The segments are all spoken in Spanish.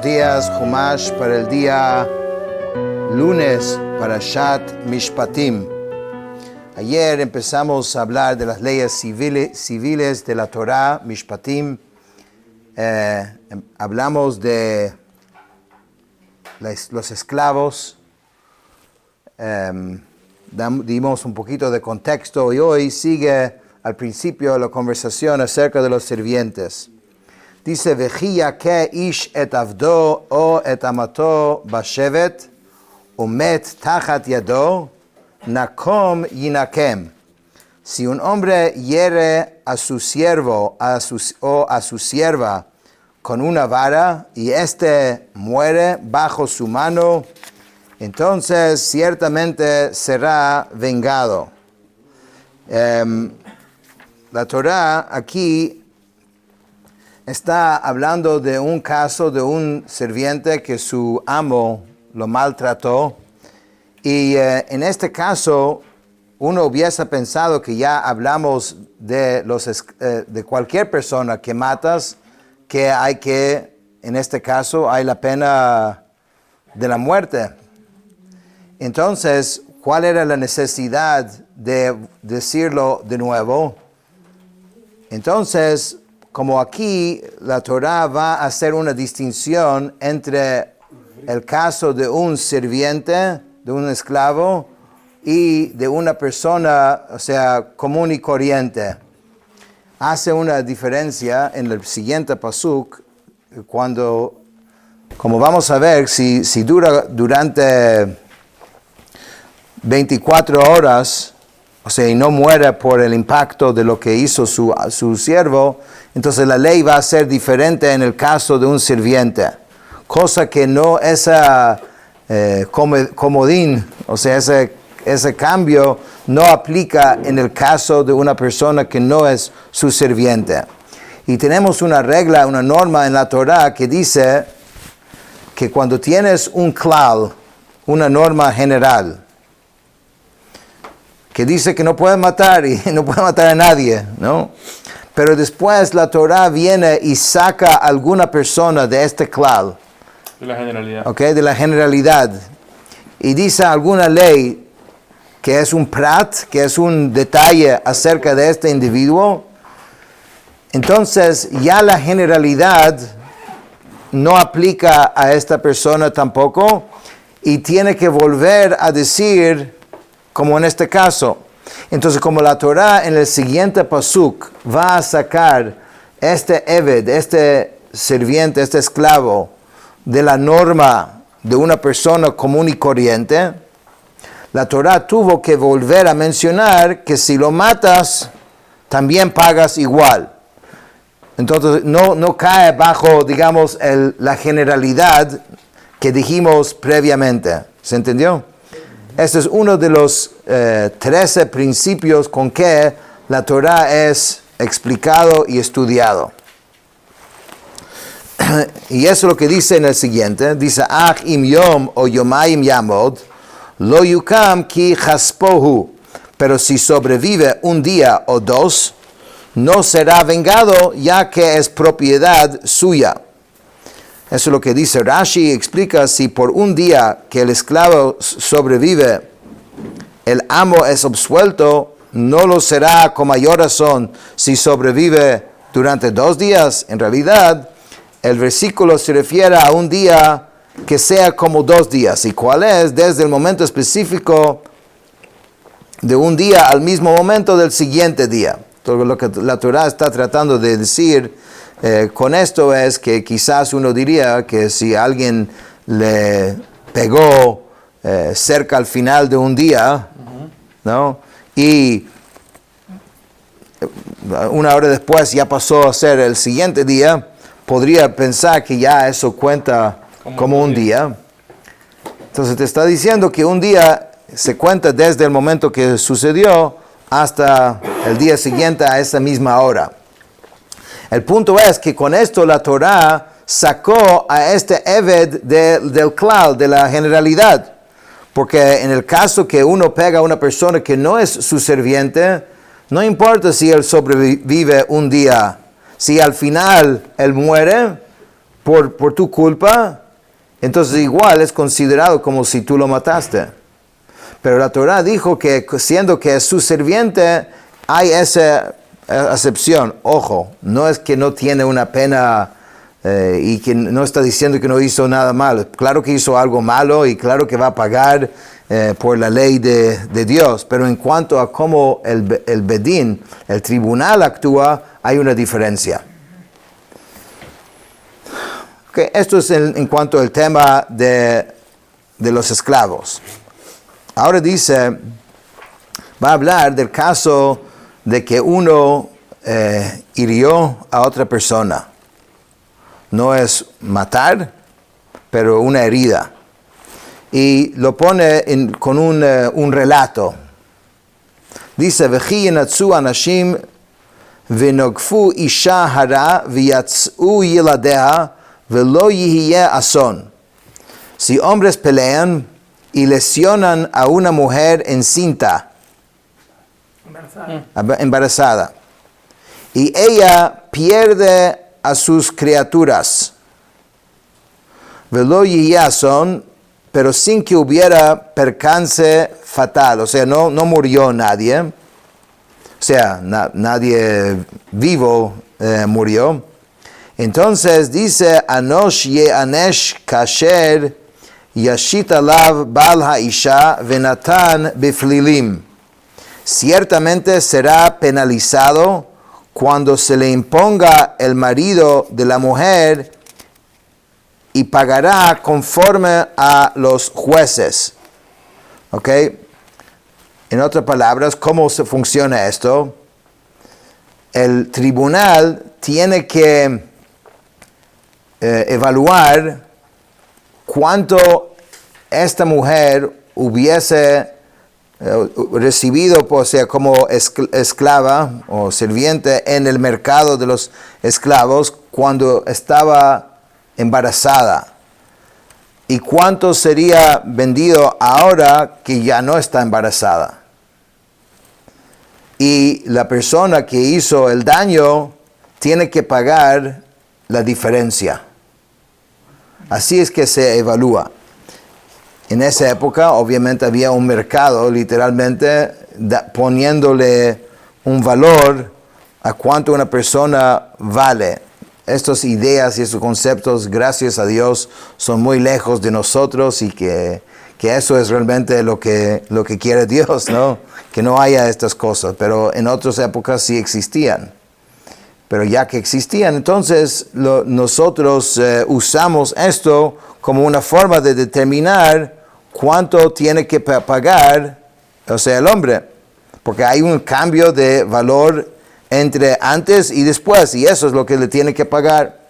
días, Humash para el día lunes, Parashat Mishpatim. Ayer empezamos a hablar de las leyes civiles de la Torah, Mishpatim. Hablamos de los esclavos. Dimos un poquito de contexto y hoy sigue al principio la conversación acerca de los sirvientes. Dice, Vejía que ish et avdo o et amato bashevet, umet tachat yado, nakom yinakem. Si un hombre hiere a su siervo o a su sierva con una vara y éste muere bajo su mano, entonces ciertamente será vengado. La Torah aquí está hablando de un caso de un sirviente que su amo lo maltrató. Y en este caso, uno hubiese pensado que ya hablamos de cualquier persona que matas, que en este caso, hay la pena de la muerte. Entonces, ¿cuál era la necesidad de decirlo de nuevo? Entonces, como aquí la Torah va a hacer una distinción entre el caso de un sirviente, de un esclavo, y de una persona, o sea, común y corriente. Hace una diferencia en el siguiente pasuk, como vamos a ver, si dura durante 24 horas, o sea, y no muere por el impacto de lo que hizo su siervo, entonces la ley va a ser diferente en el caso de un sirviente. Cosa que no esa comodín, o sea, ese cambio no aplica en el caso de una persona que no es su sirviente. Y tenemos una regla, una norma en la Torah que dice que cuando tienes un klal, una norma general, que dice que no puede matar y no puede matar a nadie, ¿no? Pero después la Torah viene y saca a alguna persona de este klal. De la generalidad. Okay, de la generalidad. Y dice alguna ley que es un prat, que es un detalle acerca de este individuo. Entonces ya la generalidad no aplica a esta persona tampoco y tiene que volver a decir, como en este caso. Entonces, como la Torah en el siguiente pasuk va a sacar este eved, este sirviente, este esclavo, de la norma de una persona común y corriente, la Torah tuvo que volver a mencionar que si lo matas, también pagas igual. Entonces, no cae bajo, digamos, la generalidad que dijimos previamente. ¿Se entendió? Este es uno de los 13 principios con que la Torah es explicado y estudiado. Y eso es lo que dice en el siguiente. Dice, Ach im yom o yomayim yamod, lo yukam ki chaspohu. Pero si sobrevive un día o dos, no será vengado, ya que es propiedad suya. Eso es lo que dice Rashi, explica si por un día que el esclavo sobrevive, el amo es absuelto, no lo será con mayor razón si sobrevive durante 2 días. En realidad, el versículo se refiere a un día que sea como 2 días. ¿Y cuál es? Desde el momento específico de un día al mismo momento del siguiente día. Todo lo que la Torah está tratando de decir con esto es que quizás uno diría que si alguien le pegó cerca al final de un día, ¿no? Y una hora después ya pasó a ser el siguiente día, podría pensar que ya eso cuenta como un día. Entonces te está diciendo que un día se cuenta desde el momento que sucedió hasta el día siguiente a esa misma hora. El punto es que con esto la Torah sacó a este eved del klal, de la generalidad. Porque en el caso que uno pega a una persona que no es su sirviente, no importa si él sobrevive un día. Si al final él muere, por tu culpa, entonces igual es considerado como si tú lo mataste. Pero la Torah dijo que siendo que es su sirviente, hay esa acepción. Ojo, no es que no tiene una pena y que no está diciendo que no hizo nada malo. Claro que hizo algo malo y claro que va a pagar por la ley de Dios. Pero en cuanto a cómo el Bedín, el tribunal actúa, hay una diferencia. Okay, esto es en cuanto al tema de los esclavos. Ahora dice, va a hablar del caso de que uno hirió a otra persona. No es matar, pero una herida. Y lo pone con un relato. Dice, V'chi yenatzu anashim v'nogfu isha hara v'yatz'u yiladea v'lo yihiyeh ason. Si hombres pelean y lesionan a una mujer encinta, embarazada, y ella pierde a sus criaturas, velo son, pero sin que hubiera percance fatal, o sea, no murió nadie, o sea, nadie vivo murió. Entonces dice, Anosh ye'anesh kasher Yashit alav bal ha'isha venatan biflilim. Ciertamente será penalizado cuando se le imponga el marido de la mujer y pagará conforme a los jueces. ¿Ok? En otras palabras, ¿cómo se funciona esto? El tribunal tiene que evaluar cuánto esta mujer hubiese recibido, o sea, como esclava o sirviente en el mercado de los esclavos cuando estaba embarazada. Y cuánto sería vendido ahora que ya no está embarazada. Y la persona que hizo el daño tiene que pagar la diferencia. Así es que se evalúa. En esa época, obviamente, había un mercado, literalmente, poniéndole un valor a cuánto una persona vale. Estas ideas y estos conceptos, gracias a Dios, son muy lejos de nosotros y que eso es realmente lo que quiere Dios, ¿no? Que no haya estas cosas, pero en otras épocas sí existían. Pero ya que existían, entonces nosotros usamos esto como una forma de determinar cuánto tiene que pagar, o sea, el hombre. Porque hay un cambio de valor entre antes y después, y eso es lo que le tiene que pagar.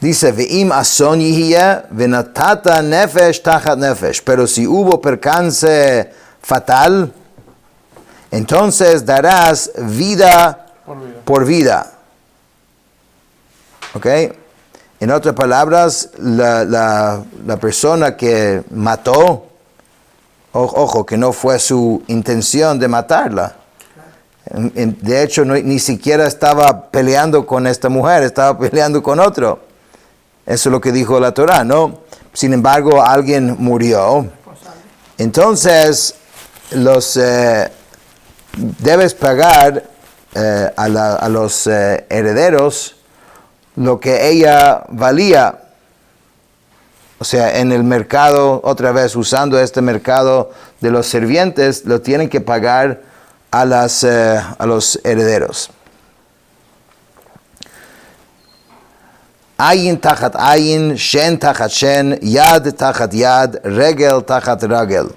Dice, Ve'im ason yihiyeh venatata nefesh tachat nefesh. Pero si hubo percance fatal, entonces darás vida por vida. ¿Ok? En otras palabras, la persona que mató, ojo, que no fue su intención de matarla. De hecho, ni siquiera estaba peleando con esta mujer, estaba peleando con otro. Eso es lo que dijo la Torah, ¿no? Sin embargo, alguien murió. Entonces, debes pagar a los herederos lo que ella valía. O sea, en el mercado, otra vez usando este mercado de los sirvientes, lo tienen que pagar a los herederos. Ayin tachat ayin, shen tachat shen, yad tachat yad, regel tachat regel.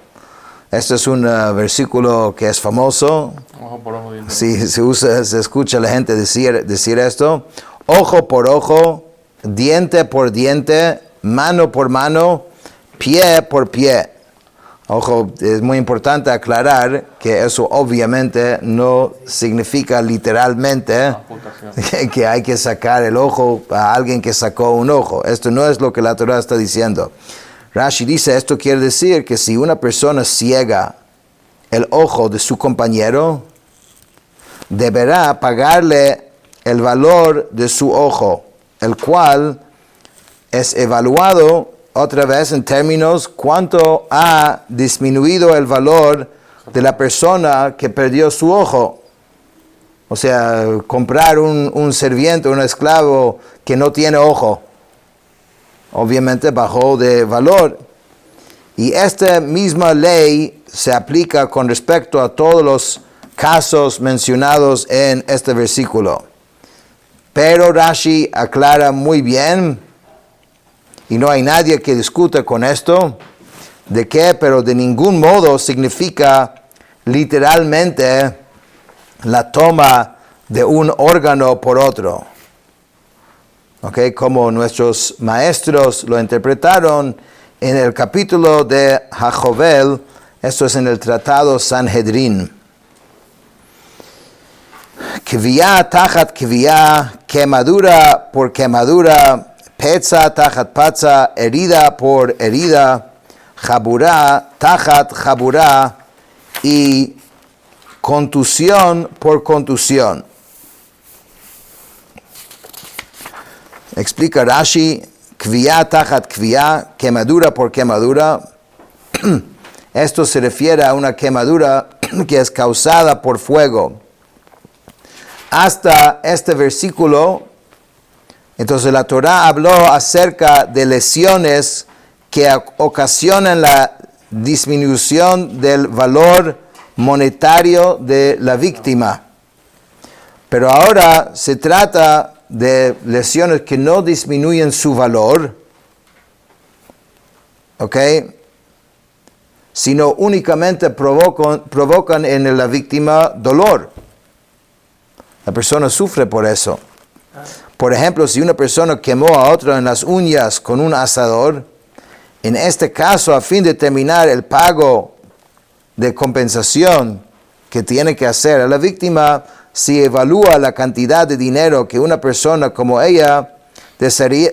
Este es un versículo que es famoso. Ojo por ojo, diente. Sí, se escucha a la gente decir esto. Ojo por ojo, diente por diente, mano por mano, pie por pie. Ojo, es muy importante aclarar que eso obviamente no significa literalmente que hay que sacar el ojo a alguien que sacó un ojo. Esto no es lo que la Torah está diciendo. Rashi dice, esto quiere decir que si una persona ciega el ojo de su compañero, deberá pagarle el valor de su ojo, el cual es evaluado otra vez en términos cuánto ha disminuido el valor de la persona que perdió su ojo. O sea, comprar un sirviente, un esclavo que no tiene ojo, obviamente bajó de valor. Y esta misma ley se aplica con respecto a todos los casos mencionados en este versículo. Pero Rashi aclara muy bien, y no hay nadie que discuta con esto, de que, pero de ningún modo significa literalmente la toma de un órgano por otro. ¿Okay? Como nuestros maestros lo interpretaron en el capítulo de Hajovel, esto es en el tratado Sanhedrin. Kviá tajat kviá, quemadura por quemadura, petza tajat patza, herida por herida, jaburá tajat jaburá, y contusión por contusión. Explica Rashi, kviá tajat kviá, quemadura por quemadura. Esto se refiere a una quemadura que es causada por fuego. Hasta este versículo, entonces la Torá habló acerca de lesiones que ocasionan la disminución del valor monetario de la víctima. Pero ahora se trata de lesiones que no disminuyen su valor, ¿ok? Sino únicamente provocan en la víctima dolor. La persona sufre por eso. Por ejemplo, si una persona quemó a otro en las uñas con un asador, en este caso, a fin de terminar el pago de compensación que tiene que hacer a la víctima, si evalúa la cantidad de dinero que una persona como ella desearía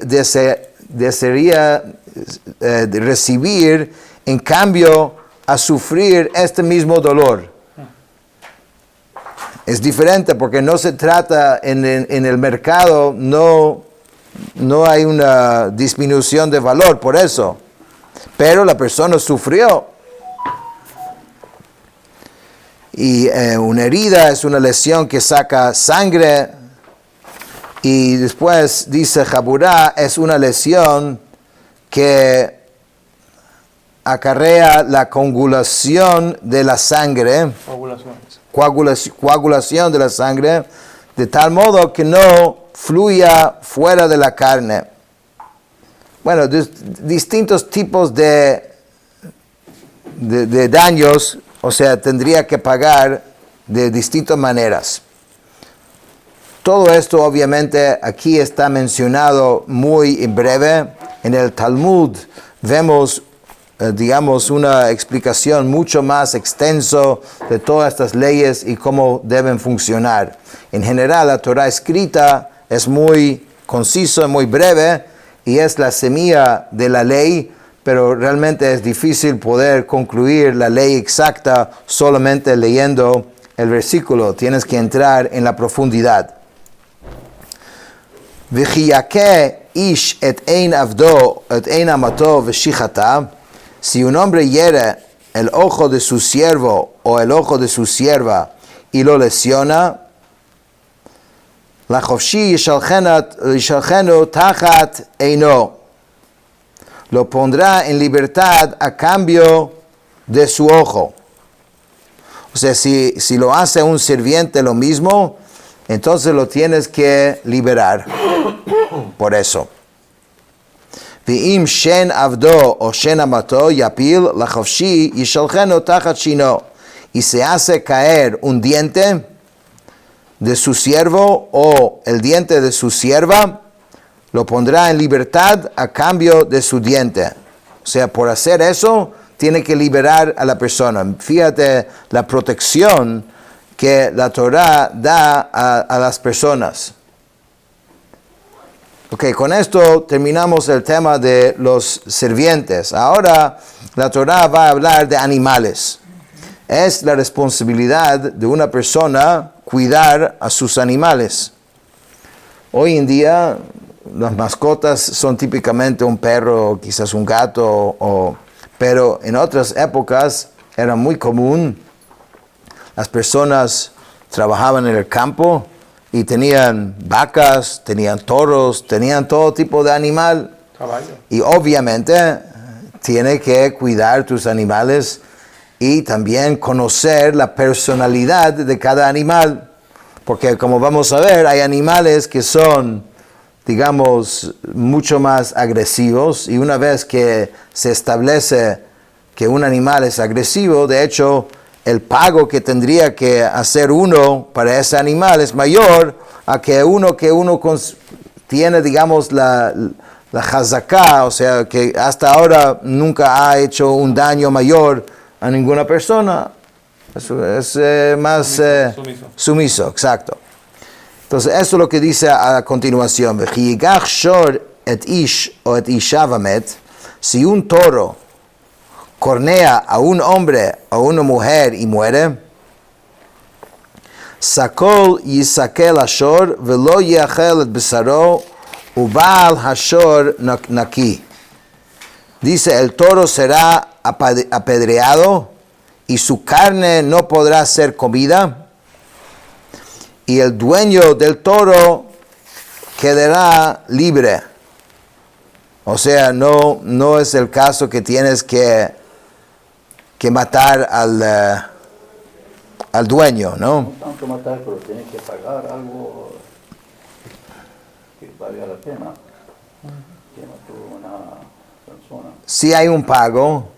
recibir en cambio a sufrir este mismo dolor. Es diferente porque no se trata en el mercado, no hay una disminución de valor por eso, pero la persona sufrió. Y una herida es una lesión que saca sangre, y después dice jaburá, es una lesión que acarrea la coagulación de la sangre, coagulación de la sangre, de tal modo que no fluya fuera de la carne. Bueno, distintos tipos de daños, o sea, tendría que pagar de distintas maneras. Todo esto obviamente aquí está mencionado muy en breve. En el Talmud vemos una explicación mucho más extenso de todas estas leyes y cómo deben funcionar. En general, la Torah escrita es muy conciso, muy breve, y es la semilla de la ley, pero realmente es difícil poder concluir la ley exacta solamente leyendo el versículo. Tienes que entrar en la profundidad. V'chiyake ish et ein avdo et ein amato v'shichata. Si un hombre hiere el ojo de su siervo o el ojo de su sierva y lo lesiona, la chofshi yishalchenu tachat eino, lo pondrá en libertad a cambio de su ojo. O sea, si lo hace un sirviente lo mismo, entonces lo tienes que liberar por eso. V'im shen avdo o shen amato yapil lachofshi yishalchenu tachat shino. Y se hace caer un diente de su siervo o el diente de su sierva, lo pondrá en libertad a cambio de su diente. O sea, por hacer eso, tiene que liberar a la persona. Fíjate la protección que la Torah da a las personas. Ok, con esto terminamos el tema de los sirvientes. Ahora la Torah va a hablar de animales. Es la responsabilidad de una persona cuidar a sus animales. Hoy en día las mascotas son típicamente un perro, quizás un gato, pero en otras épocas era muy común. Las personas trabajaban en el campo y tenían vacas, tenían toros, tenían todo tipo de animal. Caballo. Y obviamente tiene que cuidar tus animales y también conocer la personalidad de cada animal. Porque como vamos a ver, hay animales que son, digamos, mucho más agresivos, y una vez que se establece que un animal es agresivo, de hecho, el pago que tendría que hacer uno para ese animal es mayor a que uno tiene, digamos, la hazaká, o sea, que hasta ahora nunca ha hecho un daño mayor a ninguna persona. Es más sumiso, exacto. Entonces, eso es lo que dice a continuación. "V'chiyigach shor et ish o et isha vamet", si un toro cornea a un hombre o una mujer y muere, "sakol yisakel hashor velo yachel et besaro ubal hashor naki". Dice, el toro será apedreado y su carne no podrá ser comida, y el dueño del toro quedará libre. O sea, no es el caso que tienes que matar al dueño, ¿no? No tanto matar, pero tienes que pagar algo que valga la pena. Que mató una persona. Sí hay un pago,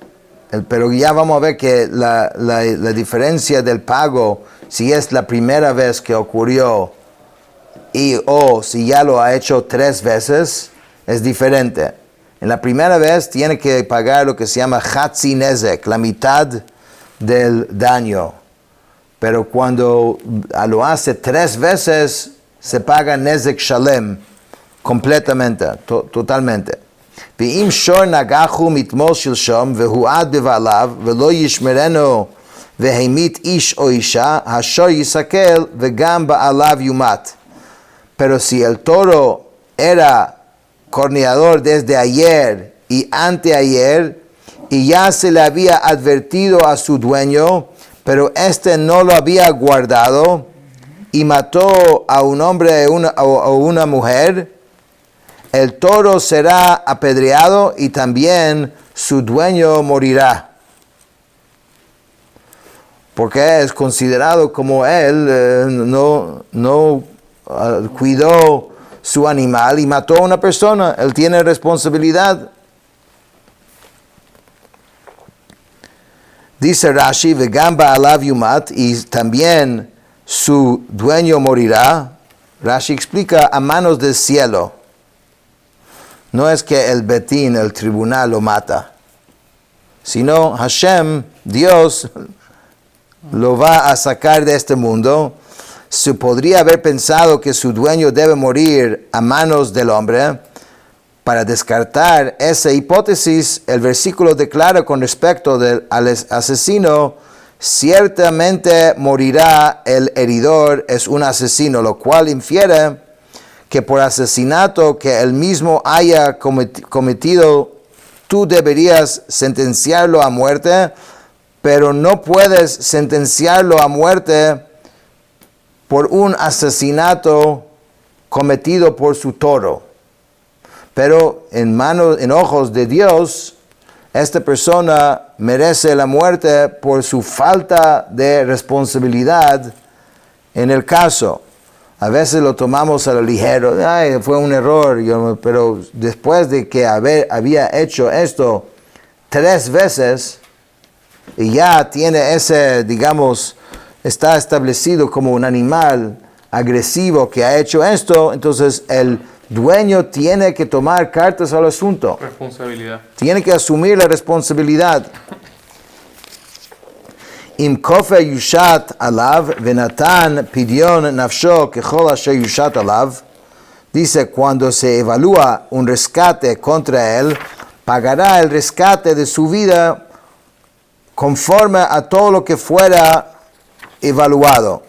pero ya vamos a ver que la diferencia del pago, si es la primera vez que ocurrió o si ya lo ha hecho 3 veces, es diferente. En la primera vez tiene que pagar lo que se llama Hatzi Nezek, la mitad del daño. Pero cuando lo hace 3 veces, se paga Nezek Shalem, completamente, totalmente. ואם שור נגחו מתמול שלשום והועד בבעליו ולא ישמרנו והמית איש או אישה, השור יסכל וגם בעליו יומת. Pero si el toro era corneador desde ayer y anteayer y ya se le había advertido a su dueño, pero este no lo había guardado y mató a un hombre o una mujer, el toro será apedreado y también su dueño morirá. Porque es considerado como él no cuidó su animal y mató a una persona. Él tiene responsabilidad. Dice Rashi, "Vegam ba'alav yumat", y también su dueño morirá. Rashi explica, a manos del cielo. No es que el Betín, el tribunal, lo mata, sino Hashem, Dios, lo va a sacar de este mundo. Se podría haber pensado que su dueño debe morir a manos del hombre. Para descartar esa hipótesis, el versículo declara con respecto al asesino, ciertamente morirá el heridor, es un asesino, lo cual infiere que por asesinato que él mismo haya cometido, tú deberías sentenciarlo a muerte, pero no puedes sentenciarlo a muerte por un asesinato cometido por su toro. Pero en ojos de Dios, esta persona merece la muerte por su falta de responsabilidad en el caso. A veces lo tomamos a lo ligero, ay, fue un error, pero después de que había hecho esto 3 veces, y ya tiene ese, digamos, está establecido como un animal agresivo que ha hecho esto, entonces el dueño tiene que tomar cartas al asunto. Responsabilidad. Tiene que asumir la responsabilidad. Im kofe yushat alav venatan pidion nafsho kechol asher yushat alav. Dice, cuando se evalúa un rescate contra él, pagará el rescate de su vida conforme a todo lo que fuera evaluado.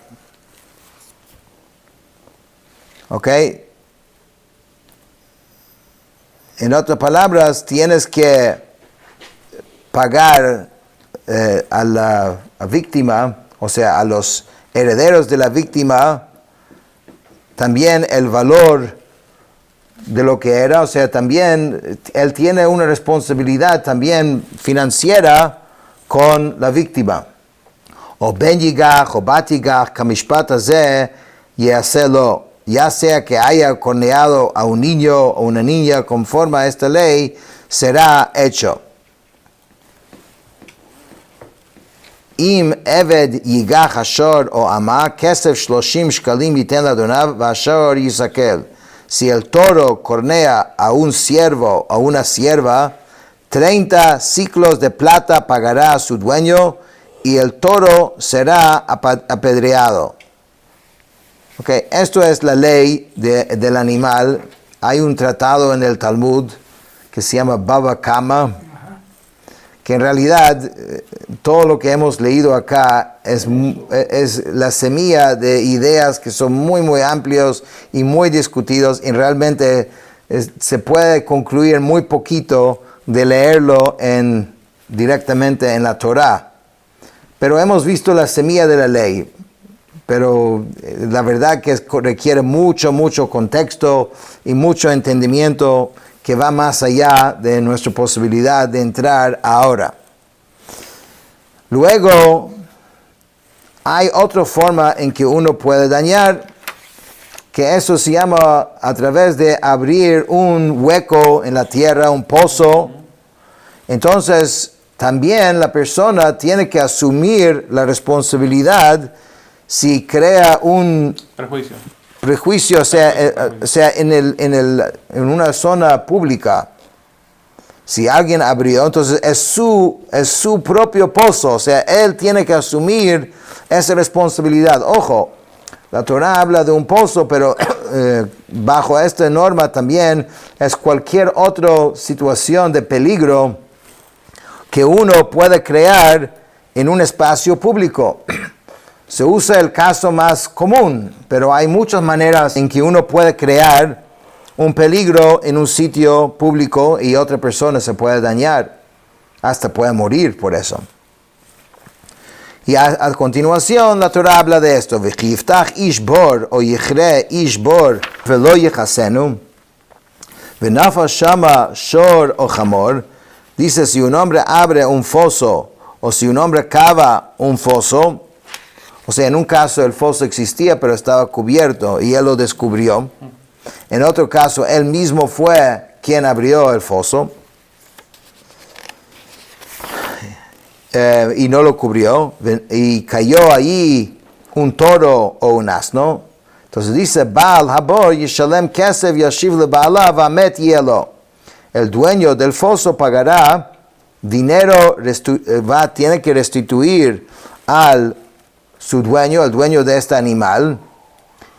¿Ok? En otras palabras, tienes que pagar a la víctima, o sea, a los herederos de la víctima, también el valor de lo que era, o sea, también él tiene una responsabilidad también financiera con la víctima. O ben yigach o bat yigach kamishpat hazeh yehaseh, ya sea que haya corneado a un niño o una niña conforme a esta ley, será hecho. Im eved yigach ashor o ama kesef 30 shkalim yiten ladonav vashor yisakel. Si el toro cornea a un siervo o a una sierva, 30 ciclos de plata pagará a su dueño y el toro será apedreado. Okay, esto es la ley del animal. Hay un tratado en el Talmud que se llama Baba Kama, que en realidad todo lo que hemos leído acá es la semilla de ideas que son muy, muy amplios y muy discutidos, y realmente se puede concluir muy poquito de leerlo directamente en la Torá. Pero hemos visto la semilla de la ley. Pero la verdad que requiere mucho, mucho contexto y mucho entendimiento que va más allá de nuestra posibilidad de entrar ahora. Luego, hay otra forma en que uno puede dañar, que eso se llama a través de abrir un hueco en la tierra, un pozo. Entonces, también la persona tiene que asumir la responsabilidad si crea un prejuicio, o sea en una zona pública. Si alguien abrió, entonces es su propio pozo, o sea, él tiene que asumir esa responsabilidad. Ojo, la Torah habla de un pozo, pero bajo esta norma también es cualquier otra situación de peligro que uno puede crear en un espacio público. Se usa el caso más común, pero hay muchas maneras en que uno puede crear un peligro en un sitio público y otra persona se puede dañar, hasta puede morir por eso. Y a continuación la Torah habla de esto: V'chiftach ish bor o yichre ish bor velo yichasenu v'nafal shama shor o chamor. Dice, si un hombre abre un foso o si un hombre cava un foso, o sea, en un caso el foso existía pero estaba cubierto y él lo descubrió. En otro caso, él mismo fue quien abrió el foso y no lo cubrió, y cayó allí un toro o un asno. Entonces dice, Baal habor yishalem kesef yashiv lebaalav amet yelo. El dueño del foso pagará dinero, tiene que restituir al su dueño, el dueño de este animal,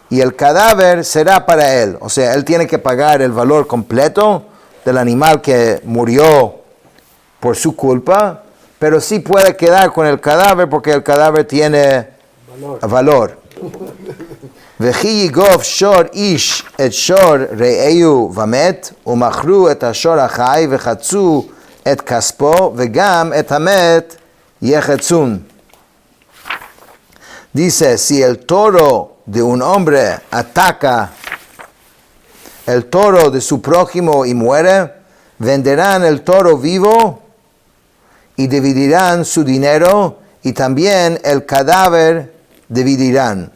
y el cadáver será para él. O sea, él tiene que pagar el valor completo del animal que murió por su culpa, pero sí puede quedar con el cadáver porque el cadáver tiene valor. Vechi yigov shor ish et shor re'eu vamet umachru et ashor achai vechatzu et kaspo vegam et hamet yechetzun. Dice, si el toro de un hombre ataca el toro de su prójimo y muere, venderán el toro vivo y dividirán su dinero, y también el cadáver dividirán.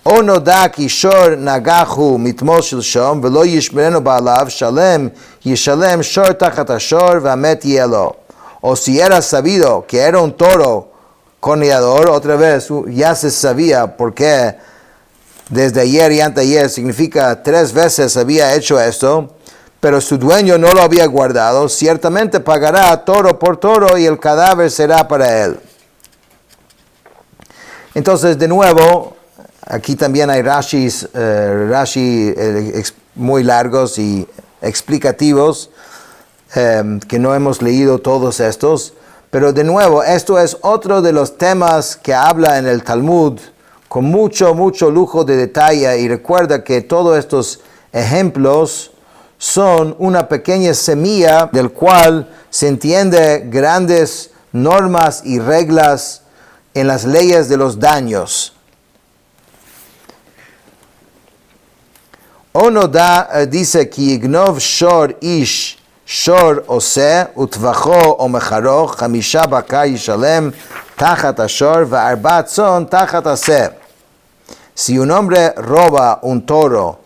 O no da kishor nagahu mitmos shilshom velo yishmerenu ba'alav shalem yishalem shor tachat ashor v'amet yelo. O si era sabido que era un toro corneador, otra vez ya se sabía, porque desde ayer y anteayer significa 3 veces había hecho esto, pero su dueño no lo había guardado, ciertamente pagará toro por toro y el cadáver será para él. Entonces, de nuevo, aquí también hay Rashi muy largos y explicativos, que no hemos leído todos estos. Pero de nuevo, esto es otro de los temas que habla en el Talmud con mucho, mucho lujo de detalle. Y recuerda que todos estos ejemplos son una pequeña semilla del cual se entiende grandes normas y reglas en las leyes de los daños. Onoda dice ki ignov shor ish shor ose utvacho o mecharo chamisha bakar yishalem tachat ashor ve'arba tzon tachat aseh. Si un hombre roba un toro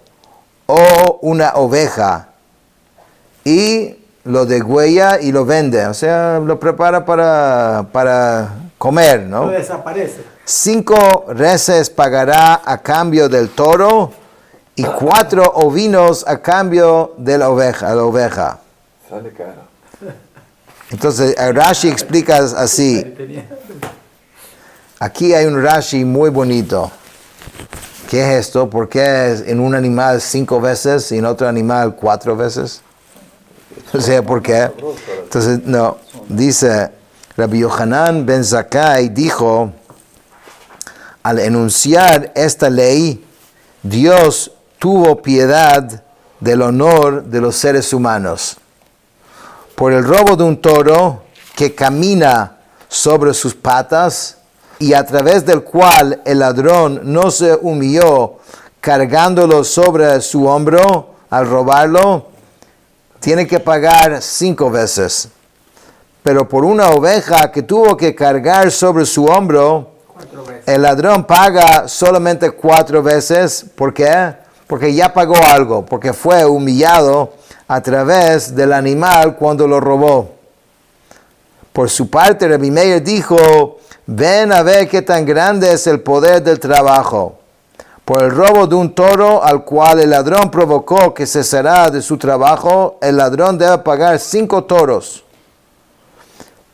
o una oveja y lo degüella y lo vende, o sea, lo prepara para comer, ¿no? No desaparece. 5 reses pagará a cambio del toro y 4 ovinos a cambio de la oveja. Sale caro. Entonces, Rashi explica así. Aquí hay un Rashi muy bonito. ¿Qué es esto? ¿Por qué es en un animal 5 veces y en otro animal 4 veces? O sea, ¿por qué? Entonces, no. Dice, Rabbi Yohanan ben Zakkai dijo, al enunciar esta ley, Dios tuvo piedad del honor de los seres humanos. Por el robo de un toro que camina sobre sus patas y a través del cual el ladrón no se humilló cargándolo sobre su hombro al robarlo, tiene que pagar 5 veces. Pero por una oveja que tuvo que cargar sobre su hombro, 4 veces. el ladrón paga solamente 4 veces. ¿Por qué? Porque ya pagó algo, porque fue humillado a través del animal cuando lo robó. Por su parte, Rabbi Meir dijo, ven a ver qué tan grande es el poder del trabajo. Por el robo de un toro al cual el ladrón provocó que cesara de su trabajo, el ladrón debe pagar 5 toros.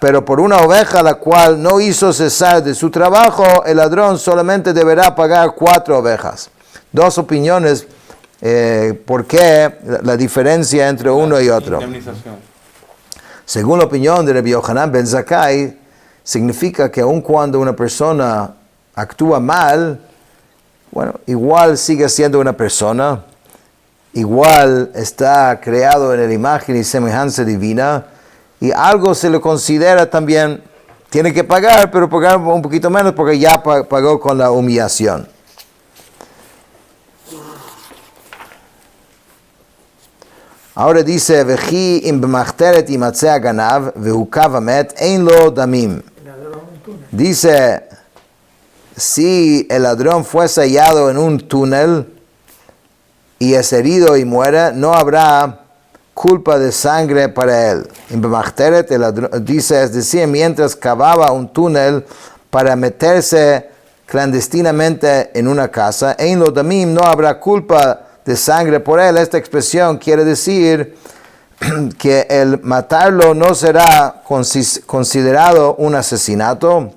Pero por una oveja la cual no hizo cesar de su trabajo, el ladrón solamente deberá pagar 4 ovejas. 2 opiniones, ¿por qué la diferencia entre uno y otro? Indemnización. Según la opinión de Rabbi Yohanan ben Zakkai, significa que aun cuando una persona actúa mal, bueno, igual sigue siendo una persona, igual está creado en la imagen y semejanza divina, y algo se le considera también, tiene que pagar, pero pagar un poquito menos porque ya pagó con la humillación. Ahora dice, Veji im b'machteret imatzeh ganav vehukav hamet ein lo damim. Dice, si el ladrón fue sellado en un túnel y es herido y muere, no habrá culpa de sangre para él. En b'machteret, el ladrón, dice, es decir, mientras cavaba un túnel para meterse clandestinamente en una casa, ein lo damim, no habrá culpa de sangre por él. Esta expresión quiere decir que el matarlo no será considerado un asesinato,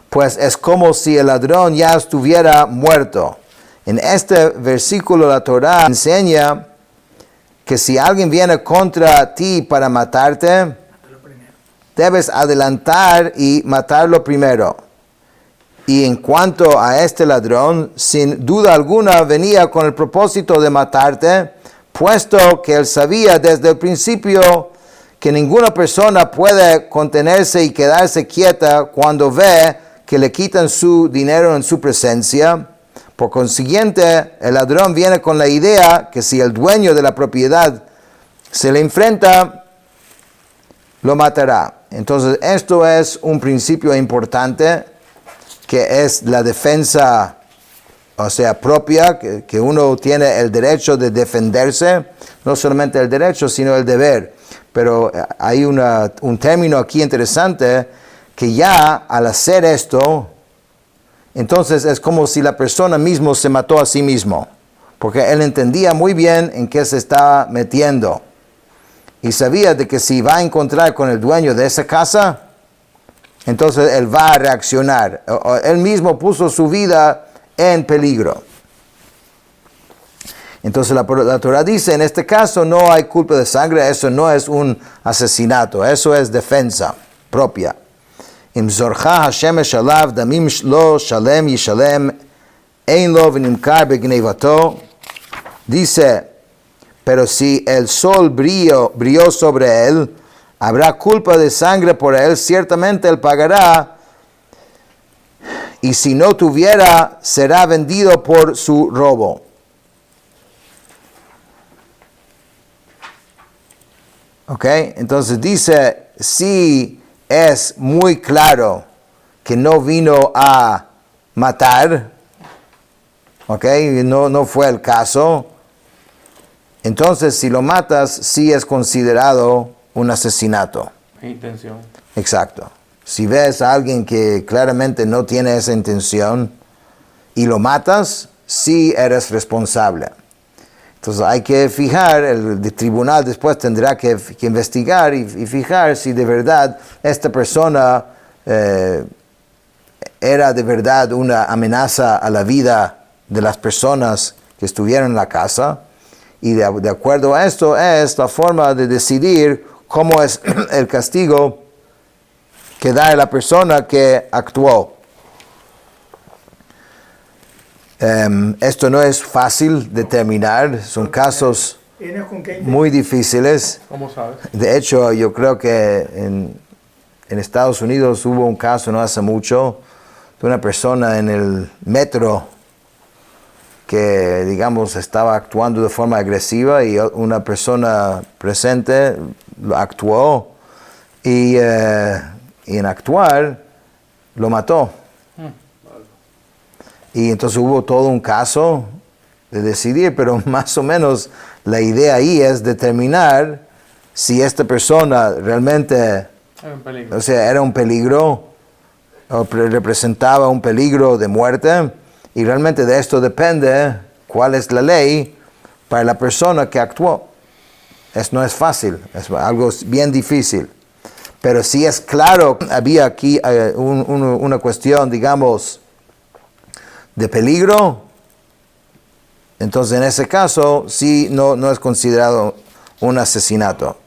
pues es como si el ladrón ya estuviera muerto. En este versículo la Torah enseña que si alguien viene contra ti para matarte, debes adelantar y matarlo primero. Y en cuanto a este ladrón, sin duda alguna venía con el propósito de matarte, puesto que él sabía desde el principio que ninguna persona puede contenerse y quedarse quieta cuando ve que le quitan su dinero en su presencia. Por consiguiente, el ladrón viene con la idea que si el dueño de la propiedad se le enfrenta, lo matará. Entonces, esto es un principio importante, que es la defensa, o sea, propia, que uno tiene el derecho de defenderse, no solamente el derecho, sino el deber. Pero hay un término aquí interesante, que ya al hacer esto, entonces es como si la persona mismo se mató a sí mismo, porque él entendía muy bien en qué se estaba metiendo, y sabía de que si va a encontrar con el dueño de esa casa, entonces él va a reaccionar. Él mismo puso su vida en peligro. Entonces la Torah dice, en este caso no hay culpa de sangre, eso no es un asesinato, eso es defensa propia. Im zorcha hashemesh alav damim lo shalem yishalem ein lo v'nimkar begneivato. Dice, Pero si el sol brilló sobre él, habrá culpa de sangre por él, ciertamente él pagará, y si no tuviera, será vendido por su robo. ¿Ok? Entonces dice, si es muy claro que no vino a matar, ¿ok? No fue el caso. Entonces, si lo matas, sí es considerado un asesinato. Intención. Exacto. Si ves a alguien que claramente no tiene esa intención y lo matas, sí eres responsable. Entonces hay que fijar, el tribunal después tendrá que investigar y fijar si de verdad esta persona era de verdad una amenaza a la vida de las personas que estuvieron en la casa. Y de acuerdo a esto es la forma de decidir cómo es el castigo que da a la persona que actuó. Esto no es fácil determinar, son casos muy difíciles. ¿Cómo sabes? De hecho, yo creo que en Estados Unidos hubo un caso no hace mucho de una persona en el metro que, digamos, estaba actuando de forma agresiva y una persona presente lo actuó y en actuar lo mató. Y entonces hubo todo un caso de decidir, pero más o menos la idea ahí es determinar si esta persona realmente Era un peligro. o sea, era un peligro o representaba un peligro de muerte, y realmente de esto depende cuál es la ley para la persona que actuó. No es fácil, es algo bien difícil. Pero si es claro, había aquí una cuestión, digamos, de peligro, entonces en ese caso sí no es considerado un asesinato.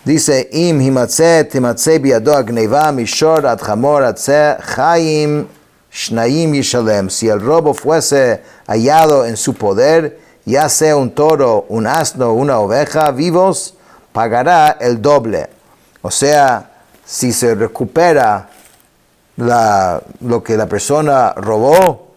Dice, im himatze timatze biado agneva mishor ad chamor atze chaim shnayim yishalem. Si el robo fuese hallado en su poder, ya sea un toro, un asno, una oveja, vivos, pagará el doble. O sea, si se recupera lo que la persona robó,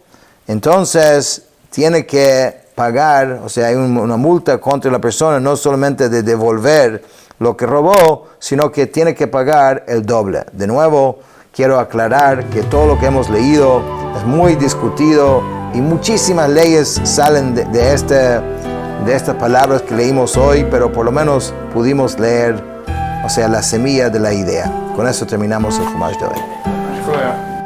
entonces tiene que pagar, o sea, hay una multa contra la persona, no solamente de devolver lo que robó, sino que tiene que pagar el doble. De nuevo, quiero aclarar que todo lo que hemos leído es muy discutido y muchísimas leyes salen de estas palabras que leímos hoy, pero por lo menos pudimos leer, o sea, la semilla de la idea. Con eso terminamos el Chumash de hoy. Shkoyach.